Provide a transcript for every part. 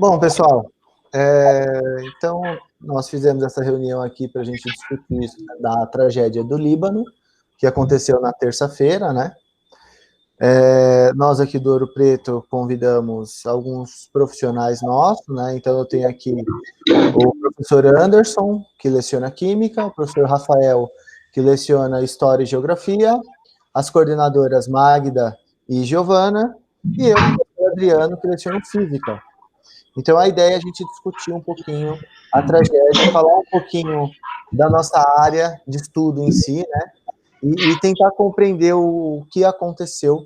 Bom, pessoal, então nós fizemos essa reunião aqui para a gente discutir isso, né, da tragédia do Líbano, que aconteceu na terça-feira, né? Nós aqui do Ouro Preto convidamos alguns profissionais nossos, né? Então eu tenho aqui o professor Anderson, que leciona Química, o professor Rafael, que leciona História e Geografia, as coordenadoras Magda e Giovana, e eu, o professor Adriano, que leciona Física. Então, a ideia é a gente discutir um pouquinho a tragédia, falar um pouquinho da nossa área de estudo em si, né? E tentar compreender o que aconteceu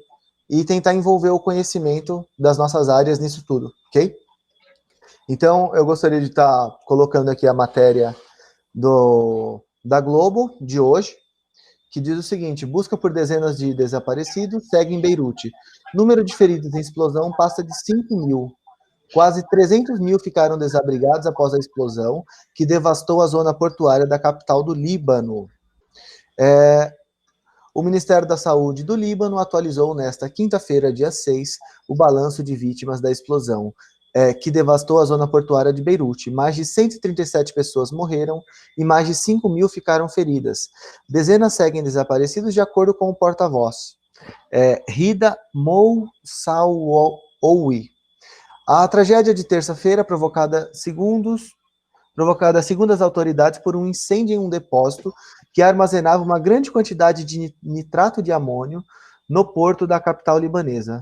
e tentar envolver o conhecimento das nossas áreas nisso tudo, ok? Então, eu gostaria de estar colocando aqui a matéria da Globo de hoje, que diz o seguinte: busca por dezenas de desaparecidos segue em Beirute. Número de feridos em explosão passa de 5.000. Quase 300 mil ficaram desabrigados após a explosão, que devastou a zona portuária da capital do Líbano. O Ministério da Saúde do Líbano atualizou nesta quinta-feira, dia 6, o balanço de vítimas da explosão, que devastou a zona portuária de Beirute. Mais de 137 pessoas morreram e mais de 5 mil ficaram feridas. Dezenas seguem desaparecidos, de acordo com o porta-voz. Rida Moussaoui. A tragédia de terça-feira, provocada segundo as autoridades por um incêndio em um depósito que armazenava uma grande quantidade de nitrato de amônio no porto da capital libanesa.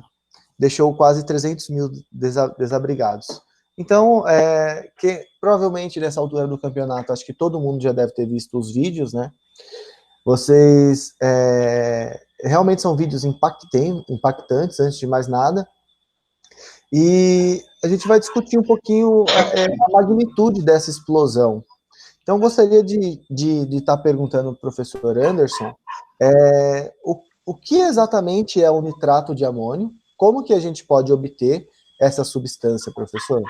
Deixou quase 300 mil desabrigados. Então, provavelmente nessa altura do campeonato, acho que todo mundo já deve ter visto os vídeos, né? Vocês realmente são vídeos impactantes, antes de mais nada. E a gente vai discutir um pouquinho a magnitude dessa explosão. Então, gostaria de estar perguntando ao professor Anderson o que exatamente é o nitrato de amônio, como que a gente pode obter essa substância, professor?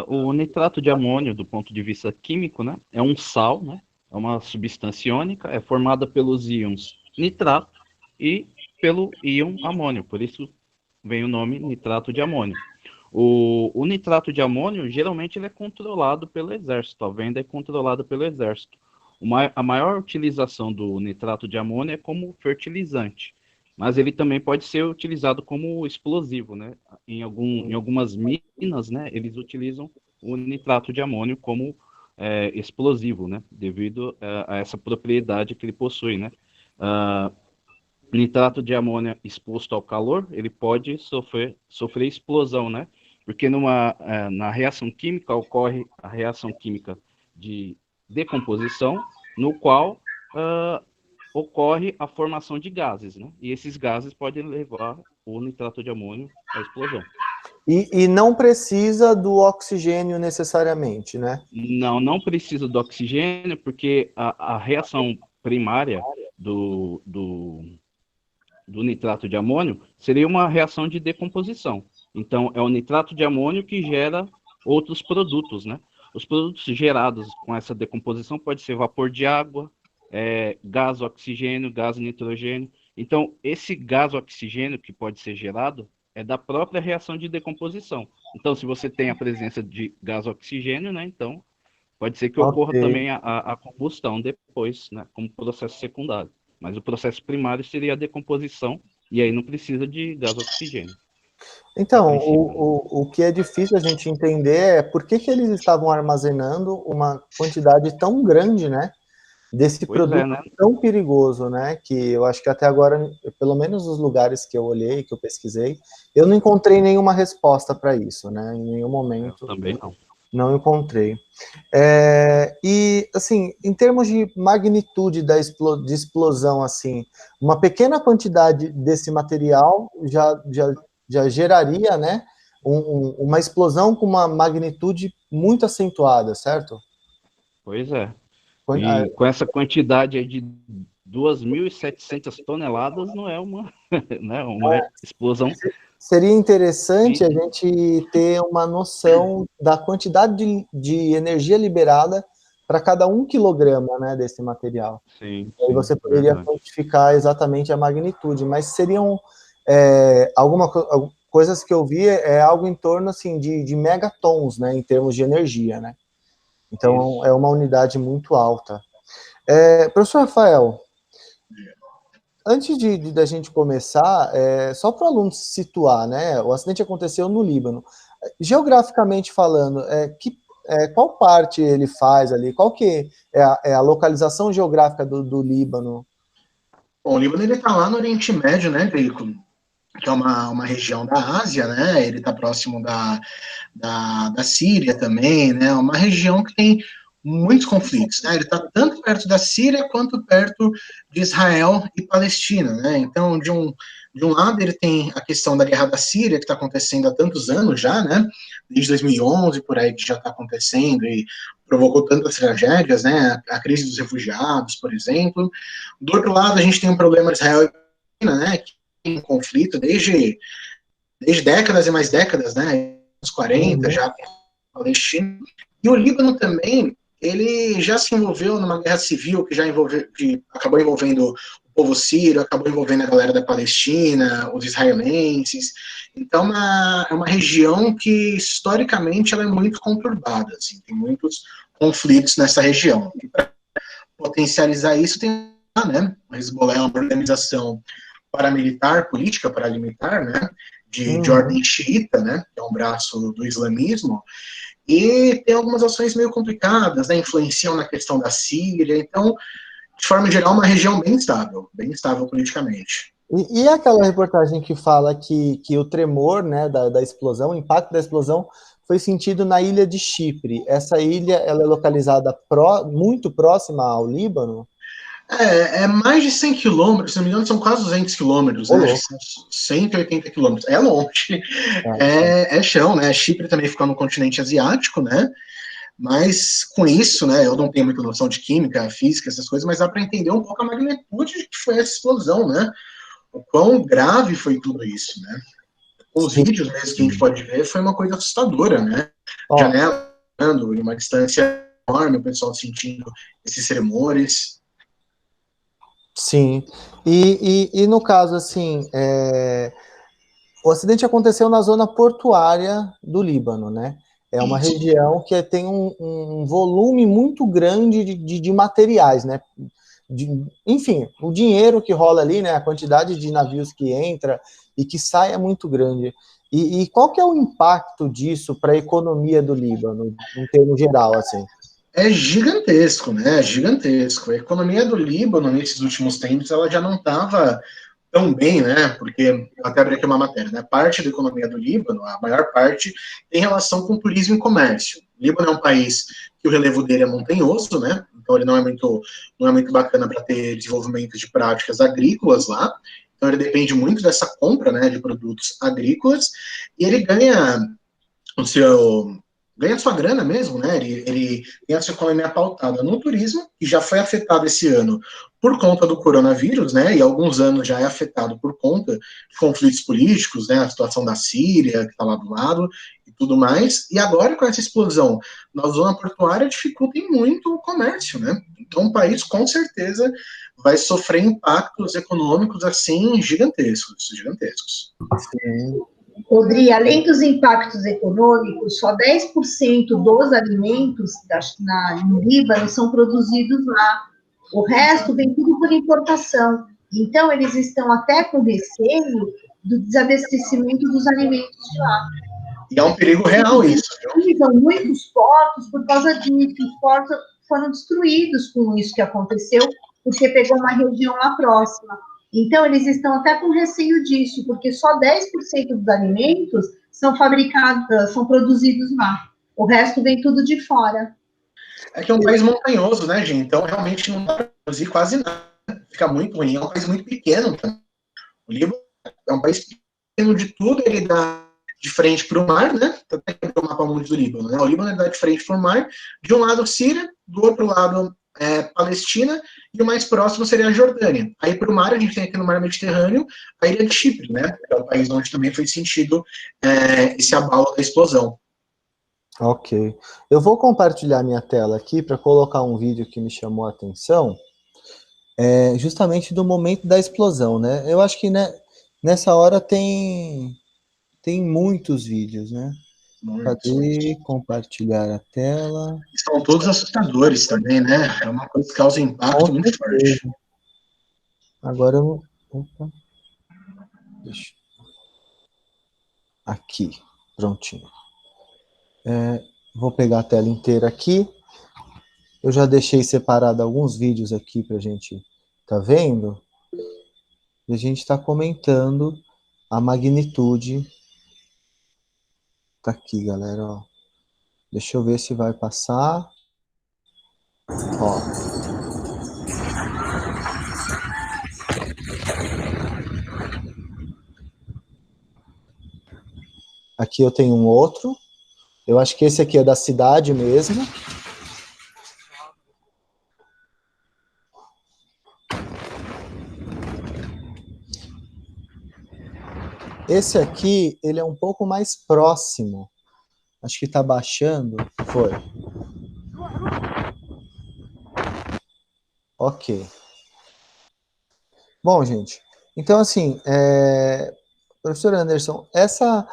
O nitrato de amônio, do ponto de vista químico, né, é um sal, né, é uma substância iônica, é formada pelos íons nitrato e pelo íon amônio, por isso vem o nome nitrato de amônio. O nitrato de amônio, geralmente, ele é controlado pelo exército, a venda é controlada pelo exército. A maior utilização do nitrato de amônio é como fertilizante, mas ele também pode ser utilizado como explosivo, né? Em algumas minas, né, eles utilizam o nitrato de amônio como explosivo, né, devido a essa propriedade que ele possui, né? Nitrato de amônio exposto ao calor, ele pode sofrer explosão, né? Porque na reação química ocorre a reação química de decomposição, no qual ocorre a formação de gases, né? E esses gases podem levar o nitrato de amônio à explosão. E não precisa do oxigênio necessariamente, né? Não precisa do oxigênio, porque a reação primária do nitrato de amônio seria uma reação de decomposição. Então, é o nitrato de amônio que gera outros produtos, né? Os produtos gerados com essa decomposição pode ser vapor de água, gás oxigênio, gás nitrogênio. Então, esse gás oxigênio que pode ser gerado é da própria reação de decomposição. Então, se você tem a presença de gás oxigênio, né? Então, pode ser que ocorra também a combustão depois, né? Como processo secundário. Mas o processo primário seria a decomposição, e aí não precisa de gás oxigênio. Então, o que é difícil a gente entender é por que eles estavam armazenando uma quantidade tão grande, né, desse produto né? tão perigoso, né, que eu acho que até agora, pelo menos os lugares que eu olhei, que eu pesquisei, eu não encontrei nenhuma resposta para isso, né, em nenhum momento. Eu também não. Não encontrei. E, assim, em termos de magnitude de explosão, assim, uma pequena quantidade desse material já geraria, né, uma explosão com uma magnitude muito acentuada, certo? Pois é. E com essa quantidade aí de 2.700 toneladas, não é uma, né, uma explosão. Seria interessante a gente ter uma noção da quantidade de energia liberada para cada 1 quilograma, né, desse material. Sim, Aí você poderia verdade. quantificar exatamente a magnitude, mas seriam alguma coisas que eu vi é algo em torno assim, de megatons, né, em termos de energia, né? Então, é uma unidade muito alta. Professor Rafael, antes da gente começar, só para o aluno se situar, né? O acidente aconteceu no Líbano. Geograficamente falando, qual parte ele faz ali? Qual que é a localização geográfica do Líbano? Bom, o Líbano está lá no Oriente Médio, né, Bacon? Que é uma região da Ásia, né? Ele está próximo da Síria também, né? Uma região que tem muitos conflitos, né? Ele está tanto perto da Síria quanto perto de Israel e Palestina, né? Então, de um lado, ele tem a questão da guerra da Síria, que está acontecendo há tantos anos já, né? Desde 2011, por aí, que já está acontecendo e provocou tantas tragédias, né? A crise dos refugiados, por exemplo. Do outro lado, a gente tem um problema de Israel e Palestina, né? Que tem um conflito desde décadas e mais décadas, né? Uns 40 já com a Palestina. E o Líbano também, ele já se envolveu numa guerra civil que acabou envolvendo o povo sírio, acabou envolvendo a galera da Palestina, os israelenses. Então, é uma região que, historicamente, ela é muito conturbada, assim, tem muitos conflitos nessa região. E para potencializar isso, tem né, o Hezbollah é uma organização paramilitar, política paramilitar, né, de ordem xiita, né, que é um braço do islamismo, e tem algumas ações meio complicadas, né, influenciam na questão da Síria, então, de forma geral, uma região bem estável politicamente. E aquela reportagem que fala que o tremor, né, da explosão, o impacto da explosão, foi sentido na ilha de Chipre. Essa ilha, ela é localizada muito próxima ao Líbano? É mais de 100 quilômetros, se não me engano, são quase 200 quilômetros, né? Acho que são 180 quilômetros. É longe. É chão, né? Chipre também fica no continente asiático, né? Mas com isso, né? Eu não tenho muita noção de química, física, essas coisas, mas dá para entender um pouco a magnitude que foi essa explosão, né? O quão grave foi tudo isso, né? Os vídeos mesmo que a gente pode ver foi uma coisa assustadora, né? Janela, em uma distância enorme, o pessoal sentindo esses tremores. Sim, e no caso, assim, o acidente aconteceu na zona portuária do Líbano, né? É uma região que tem um volume muito grande de materiais, né? Enfim, o dinheiro que rola ali, né? A quantidade de navios que entra e que sai é muito grande. E qual que é o impacto disso para a economia do Líbano, em termos geral, assim? É gigantesco, né? É gigantesco. A economia do Líbano, nesses últimos tempos, ela já não estava tão bem, né? Porque, eu até abri aqui uma matéria, né? Parte da economia do Líbano, a maior parte, tem relação com turismo e comércio. O Líbano é um país que o relevo dele é montanhoso, né? Então ele não é muito bacana para ter desenvolvimento de práticas agrícolas lá. Então ele depende muito dessa compra, né, de produtos agrícolas, e ele ganha a sua grana mesmo, né? Ele tem a sua economia pautada no turismo, que já foi afetado esse ano por conta do coronavírus, né? E há alguns anos já é afetado por conta de conflitos políticos, né? A situação da Síria, que está lá do lado, e tudo mais. E agora, com essa explosão na zona portuária, dificulta muito o comércio, né? Então, o país, com certeza, vai sofrer impactos econômicos, assim, gigantescos. Sim. Rodrigo, além dos impactos econômicos, só 10% dos alimentos no Líbano são produzidos lá. O resto vem tudo por importação. Então, eles estão até com receio do desabastecimento dos alimentos de lá. E é um perigo real isso. São muitos portos por causa disso. Os portos foram destruídos com isso que aconteceu, porque pegou uma região lá próxima. Então, eles estão até com receio disso, porque só 10% dos alimentos são fabricados, são produzidos lá. O resto vem tudo de fora. É que é um país montanhoso, né, gente? Então, realmente não dá para produzir quase nada. Fica muito ruim. É um país muito pequeno. O Líbano é um país pequeno de tudo. Ele dá de frente para o mar, né? Até que o mapa mundo do Líbano, né? O Líbano dá de frente para o mar. De um lado, Síria. Do outro lado, Palestina, e o mais próximo seria a Jordânia. Aí para o mar, a gente tem aqui no mar Mediterrâneo a ilha de Chipre, né? Que é o país onde também foi sentido esse abalo da explosão. Ok. Eu vou compartilhar minha tela aqui para colocar um vídeo que me chamou a atenção, justamente do momento da explosão, né? Eu acho que, né, nessa hora tem tem muitos vídeos, né? Cadê compartilhar a tela? São todos assustadores também, né? É uma coisa que causa um impacto muito forte. Agora eu... Opa. Deixa. Aqui, prontinho. Vou pegar a tela inteira aqui. Eu já deixei separado alguns vídeos aqui pra gente tá vendo. E a gente está comentando a magnitude. Tá aqui, galera, ó. Deixa eu ver se vai passar. Ó. Aqui eu tenho um outro. Eu acho que esse aqui é da cidade mesmo. Esse aqui, ele é um pouco mais próximo. Acho que está baixando. Foi. Ok. Bom, gente. Então, assim, professor Anderson, essa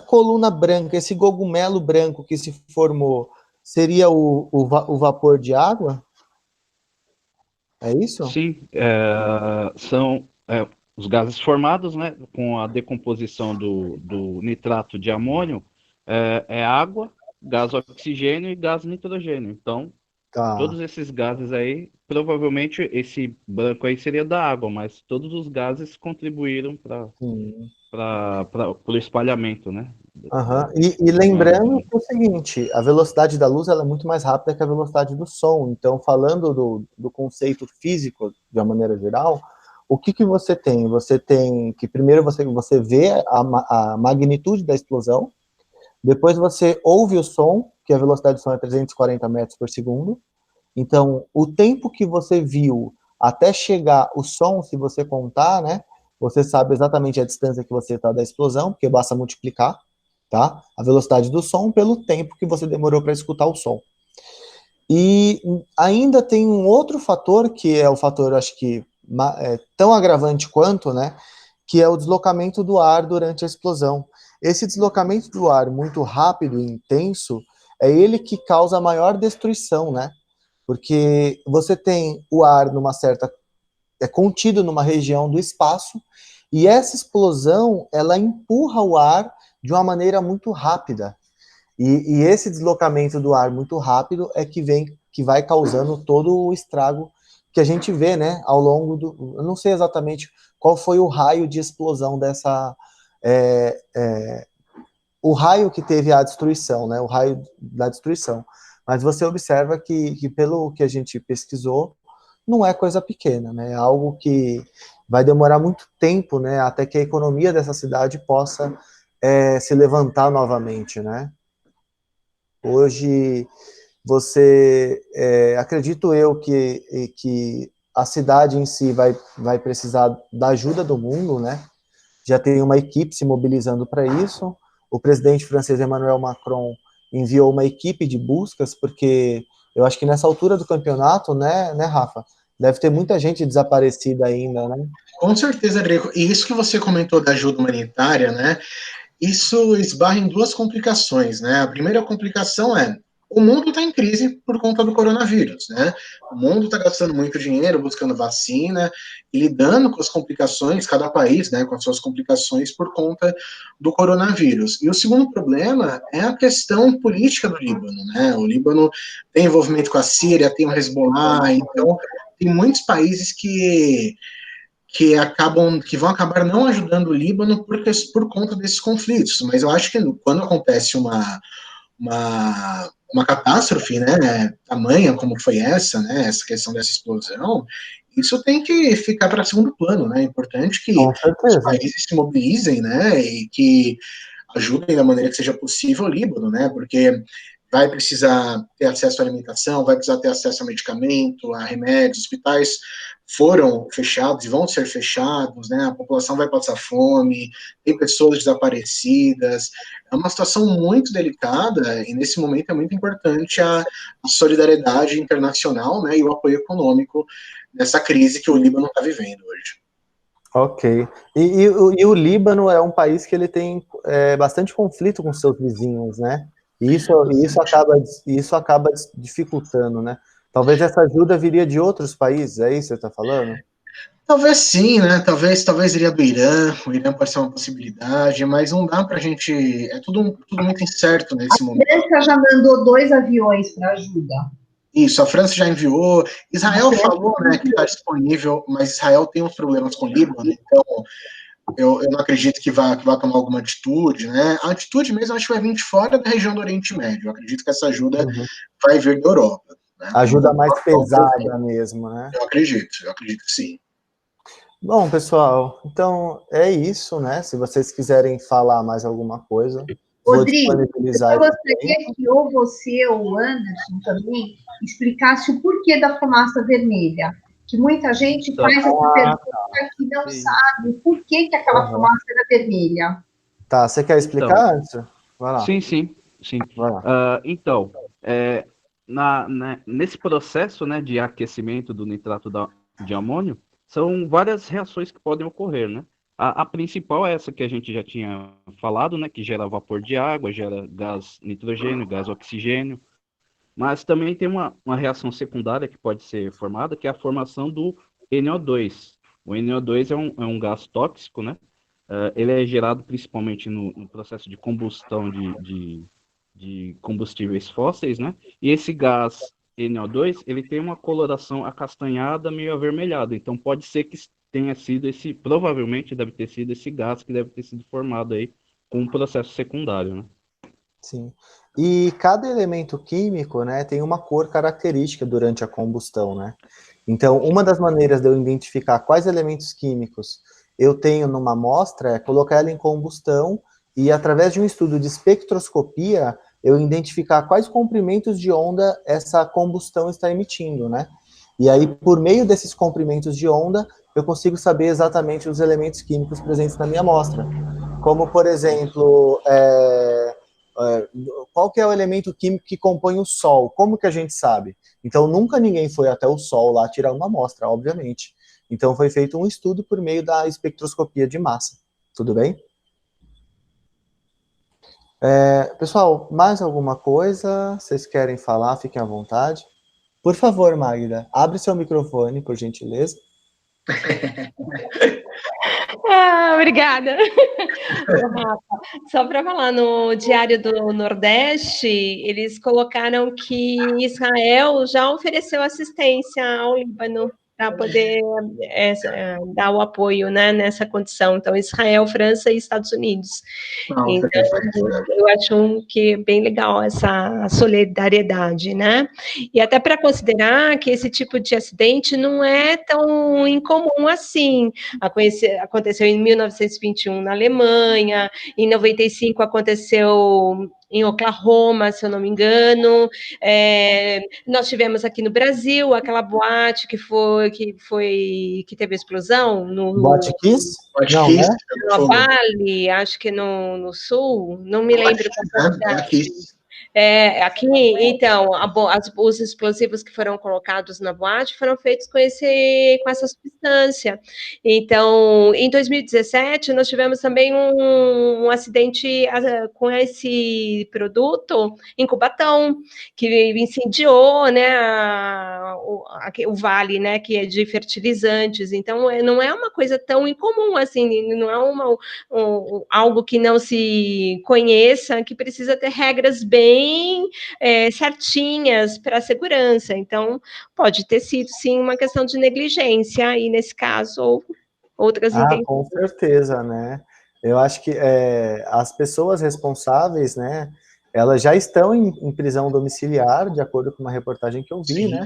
coluna branca, esse cogumelo branco que se formou, seria o vapor de água? É isso? Sim, são os gases formados, né, com a decomposição do nitrato de amônio, é água, gás oxigênio e gás nitrogênio. Então, Tá. todos esses gases aí, provavelmente esse branco aí seria da água, mas todos os gases contribuíram para o espalhamento, né? Uhum. E lembrando que é o seguinte, a velocidade da luz ela é muito mais rápida que a velocidade do som. Então, falando do conceito físico, de uma maneira geral, o que você tem? Você tem que primeiro você vê a magnitude da explosão, depois você ouve o som, que a velocidade do som é 340 metros por segundo. Então, o tempo que você viu até chegar o som, se você contar, né? Você sabe exatamente a distância que você está da explosão, porque basta multiplicar, tá? A velocidade do som pelo tempo que você demorou para escutar o som. E ainda tem um outro fator, que é o fator, acho que tão agravante quanto, né? Que é o deslocamento do ar durante a explosão. Esse deslocamento do ar muito rápido e intenso é ele que causa a maior destruição, né? Porque você tem o ar numa certa contido numa região do espaço e essa explosão ela empurra o ar de uma maneira muito rápida e esse deslocamento do ar muito rápido é que vai causando todo o estrago que a gente vê, né, ao longo do... Eu não sei exatamente qual foi o raio de explosão dessa... o raio que teve a destruição, né, o raio da destruição. Mas você observa que pelo que a gente pesquisou, não é coisa pequena, né, é algo que vai demorar muito tempo, né, até que a economia dessa cidade possa se levantar novamente, né. Hoje, acredito eu que a cidade em si vai precisar da ajuda do mundo, né? Já tem uma equipe se mobilizando para isso. O presidente francês Emmanuel Macron enviou uma equipe de buscas, porque eu acho que nessa altura do campeonato, né, Rafa? Deve ter muita gente desaparecida ainda, né? Com certeza, Drico. E isso que você comentou da ajuda humanitária, né? Isso esbarra em duas complicações, né? A primeira complicação é o mundo está em crise por conta do coronavírus, né? O mundo está gastando muito dinheiro buscando vacina e lidando com as complicações, cada país, né, com as suas complicações por conta do coronavírus. E o segundo problema é a questão política do Líbano, né? O Líbano tem envolvimento com a Síria, tem o Hezbollah, então tem muitos países que vão acabar não ajudando o Líbano por conta desses conflitos. Mas eu acho que quando acontece uma catástrofe, né, tamanha como foi essa, né, essa questão dessa explosão, isso tem que ficar para segundo plano, né? É importante que os países se mobilizem, né, e que ajudem da maneira que seja possível o Líbano, né, porque vai precisar ter acesso à alimentação, vai precisar ter acesso a medicamento, a remédios, hospitais foram fechados e vão ser fechados, né? A população vai passar fome, tem pessoas desaparecidas, é uma situação muito delicada e nesse momento é muito importante a solidariedade internacional, né, e o apoio econômico nessa crise que o Líbano está vivendo hoje. Ok. E o Líbano é um país que ele tem bastante conflito com seus vizinhos, né? E isso acaba dificultando, né? Talvez essa ajuda viria de outros países, é isso que você está falando? Talvez sim, né? Talvez iria do Irã, o Irã pode ser uma possibilidade, mas não dá pra gente. É tudo muito incerto nesse A momento. França já mandou 2 aviões para ajuda. Isso, a França já enviou, A Israel França falou, né, que está disponível, mas Israel tem uns problemas com o Líbano, então eu não acredito que vá tomar alguma atitude, né? A atitude mesmo acho que vai vir de fora da região do Oriente Médio. Eu acredito que essa ajuda Uhum. vai vir da Europa, né? Ajuda mais pesada mesmo, né? Eu acredito que sim. Bom, pessoal, então é isso, né? Se vocês quiserem falar mais alguma coisa, vou Rodrigo, eu disponibilizar só aqui. gostaria que ou você ou o Anderson também explicasse o porquê da fumaça vermelha. Que muita gente Então, faz essa pergunta que não sim. sabe o porquê que aquela Uhum. fumaça era vermelha. Tá, você quer Então, explicar antes? Vai lá, sim. vai lá. Então, nesse processo, né, de aquecimento do nitrato de amônio, são várias reações que podem ocorrer, né? A principal é essa que a gente já tinha falado, né, que gera vapor de água, gera gás nitrogênio, gás oxigênio, mas também tem uma reação secundária que pode ser formada, que é a formação do NO2. O NO2 é um gás tóxico, né? Ele é gerado principalmente no processo de combustão de combustíveis fósseis, né? E esse gás NO2, ele tem uma coloração acastanhada, meio avermelhada. Então pode ser que tenha sido provavelmente deve ter sido esse gás que deve ter sido formado aí com um processo secundário, né? Sim. E cada elemento químico, né, tem uma cor característica durante a combustão, né? Então, uma das maneiras de eu identificar quais elementos químicos eu tenho numa amostra é colocar ela em combustão e, através de um estudo de espectroscopia, eu identificar quais comprimentos de onda essa combustão está emitindo, né? E aí, por meio desses comprimentos de onda, eu consigo saber exatamente os elementos químicos presentes na minha amostra. Como, por exemplo, qual que é o elemento químico que compõe o Sol? Como que a gente sabe? Então, nunca ninguém foi até o Sol lá tirar uma amostra, obviamente. Então, foi feito um estudo por meio da espectroscopia de massa. Tudo bem? Pessoal, mais alguma coisa? Vocês querem falar? Fiquem à vontade. Por favor, Magda, abre seu microfone, por gentileza. Obrigada. Rafa, só para falar, no Diário do Nordeste, eles colocaram que Israel já ofereceu assistência ao Líbano para poder dar o apoio, né, nessa condição. Então, Israel, França e Estados Unidos. Nossa, Então, eu acho que é bem legal essa solidariedade, né? E até para considerar que esse tipo de acidente não é tão incomum assim. Aconteceu em 1921 na Alemanha, em 95 aconteceu em Oklahoma, se eu não me engano. Nós tivemos aqui no Brasil aquela boate que teve a explosão Boate Kiss? Pode Não, que né? no Vale, acho que no sul, não me lembro qual cidade. Aqui, então, os explosivos que foram colocados na boate foram feitos com essa substância. Então, em 2017, nós tivemos também um acidente com esse produto em Cubatão, que incendiou, né, o vale, né, que é de fertilizantes. Então, não é uma coisa tão incomum assim, não é algo que não se conheça, que precisa ter regras bem certinhas para a segurança. Então, pode ter sido, sim, uma questão de negligência, e nesse caso, ou outras intenções. Com certeza, né? Eu acho que as pessoas responsáveis, né, elas já estão em prisão domiciliar, de acordo com uma reportagem que eu vi, né?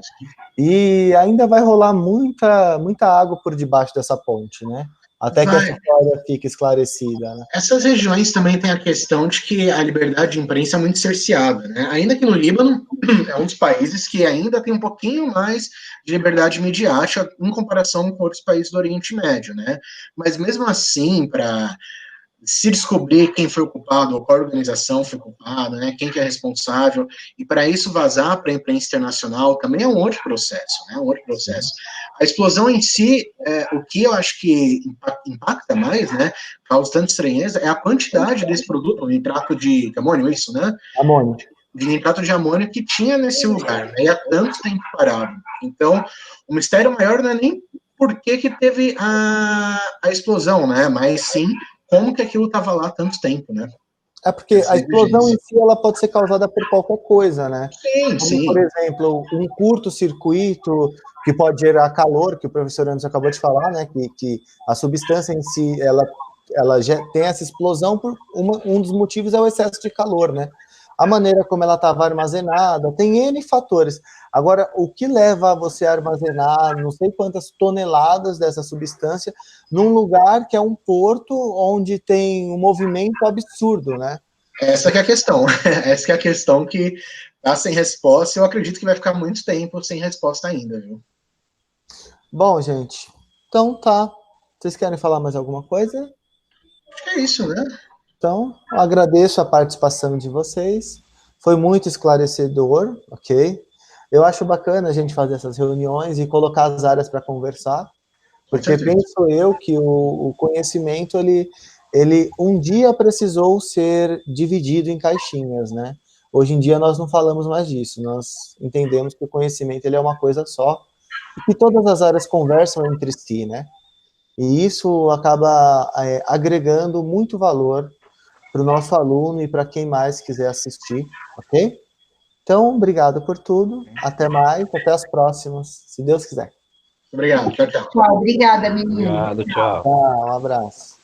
E ainda vai rolar muita água por debaixo dessa ponte, né? Até que essa história fique esclarecida, né? Essas regiões também tem a questão de que a liberdade de imprensa é muito cerceada, né? Ainda que no Líbano é um dos países que ainda tem um pouquinho mais de liberdade midiática em comparação com outros países do Oriente Médio, né? Mas mesmo assim, para se descobrir quem foi o culpado, ou qual organização foi culpada, né, quem que é responsável, e para isso vazar para a imprensa internacional também é um outro processo, né, um outro processo. A explosão em si, o que eu acho que impacta mais, né, causa tanta estranheza, é a quantidade desse produto, o nitrato de amônio, isso, né? Amônio. De nitrato de amônio que tinha nesse lugar, né, e há tanto tempo parado. Então, o mistério maior não é nem por que teve a explosão, né, mas sim como que aquilo estava lá tanto tempo, né? É porque a explosão em si, ela pode ser causada por qualquer coisa, né? Sim, como, sim. Por exemplo, um curto-circuito que pode gerar calor, que o professor Anderson acabou de falar, né? Que a substância em si, ela já tem essa explosão por um dos motivos é o excesso de calor, né? A maneira como ela estava armazenada, tem N fatores. Agora, o que leva a você a armazenar não sei quantas toneladas dessa substância num lugar que é um porto onde tem um movimento absurdo, né? Essa que é a questão. Essa que é a questão que tá sem resposta. Eu acredito que vai ficar muito tempo sem resposta ainda, viu? Bom, gente, então tá. Vocês querem falar mais alguma coisa? Acho que é isso, né? Então, eu agradeço a participação de vocês. Foi muito esclarecedor, ok? Eu acho bacana a gente fazer essas reuniões e colocar as áreas para conversar, porque penso eu que o conhecimento, ele um dia precisou ser dividido em caixinhas, né? Hoje em dia nós não falamos mais disso, nós entendemos que o conhecimento ele é uma coisa só, e que todas as áreas conversam entre si, né? E isso acaba agregando muito valor para o nosso aluno e para quem mais quiser assistir, ok? Então, obrigado por tudo, até mais, até as próximas, se Deus quiser. Obrigado, tchau, tchau. Tchau, obrigada, menino. Obrigado, tchau. Um abraço.